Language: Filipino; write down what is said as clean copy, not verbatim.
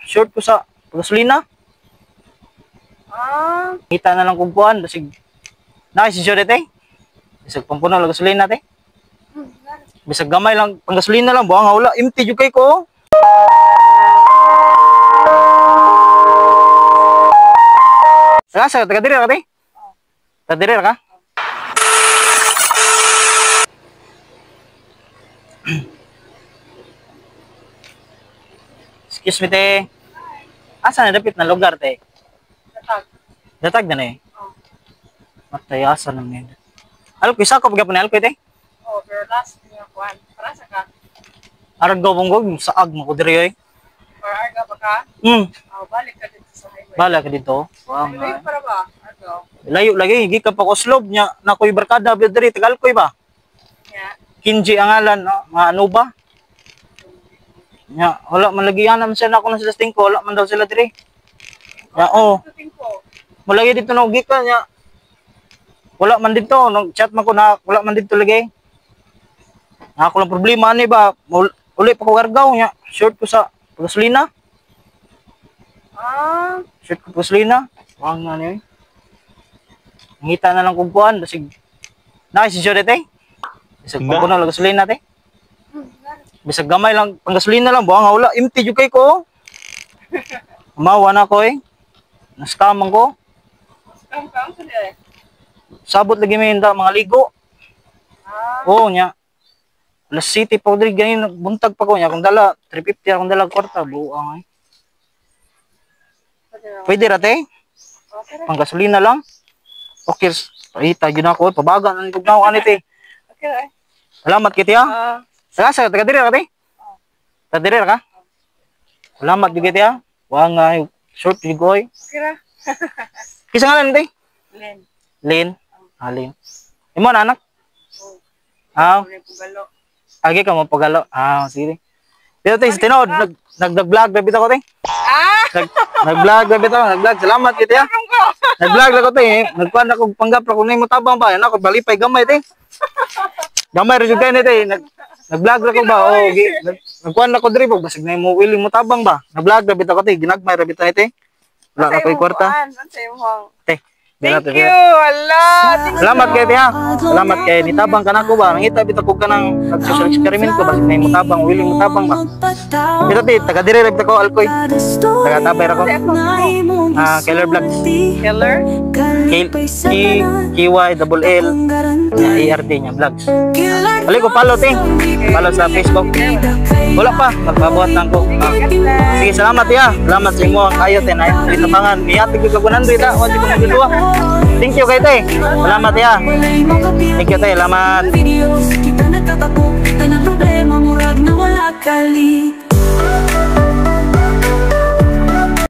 short ko sa gasolina. Kita na lang kung kuhan. Basig, nakisisyo dito eh. Bisag pampuno lang gasolina te. Bisag gamay lang, pang gasolina lang. Buwang wala, empty yung kay ko. Sa taga-diri ka te? Taga-diri ka? Excuse me te. Asa na dapit na lugar te? Datag na eh. Matay asa naman. Alko isa ko pagapon alko te. Pero last niya kuan. Para sa ka. Arag gobong saag mo ko diri eh. Para arga ba ka? Balik ka dito sa highway. Bala ka dito. Highway para ba? Argo. Layo lagi gi ka pa ko slob nya na koy barkada diri tagal koy ba. Nya. Kinji ang ngalan no? Mga ano ba? Nya wala man lagi anam siya nako na sila stingko, wala man daw sila diri. Ya Malagi dito no gi ka nya. Wala man dito nung chat man ko na wala man dito lagi. Ako lang problema ni ba? Uli pa ko gargaw nya. Short ko sa gasolina. Short ko gasolina. Wang nga ni. Ngita na lang kung kuhan. Basig, nakisisyo dito eh. Bisag pampuno lang gasolina te. Bisag gamay lang, pang gasolina lang. Buwang wala, empty yung kay ko. Mawa na ko eh. Naskamang ko. Scam ka? Saan eh? Sabot lagi may mga ligo. Oo nya. Alas City pa ko diri ganin buntag pa ko nya kung dala 350 akong dala kwarta buang eh. Pwede ra te? Pang gasolina lang. Okay, pahita gyud ako pabaga nang gugnaw ani te. Okay. Salamat kiti ha. Sa taga diri ra te? Taga diri ra ka? Salamat gyud kiti ha. Wa nga short gyud ko eh. Okay ra. Kisa ngalan te? Len. Lin. Lin. Imo na anak? Agi ka mo pagalo. Sige. Dito tayo, tinod, nag-vlog na bitaw ko tayo. Nag-vlog na bitaw, nag-vlog. Salamat kita ya. Nag-vlog na ko tayo. Nagkuhan ako panggap na kung na mo tabang ba. Yan ako, balipay gamay tayo. Gamay rin yung kayo na tayo. Nag-vlog na ko ba. Nagkuhan na ko diri po. Basig na mo willing mo tabang ba. Nag-vlog na bitaw ko tayo. Ginagmay na bitaw tayo. Wala na ko yung kwarta. Thank you. Allah. Salamat kay tiya. Salamat kay nitabang ka na ko ba. Nangita bitaw ko ka ng social experiment ko. Basig na mo tabang, willing mo tabang ba. Dito ti, taga dire ragta ko alkoy. Taga tabay ra ko. Keller Vlogs. Keller? KYLL ERD niya Vlogs. Ali ko follow ting. Follow sa Facebook. Wala pa, magbabuhat lang ko. Sige, salamat ya. Salamat sa imo ang kayo tin ay tabangan. Ihatid ko ka 100 ha. O di ko magduwa. Thank you kay tay. Salamat ya. Thank you tay. Salamat. Kita nagtatakbo, kita na problema, murag na wala kali.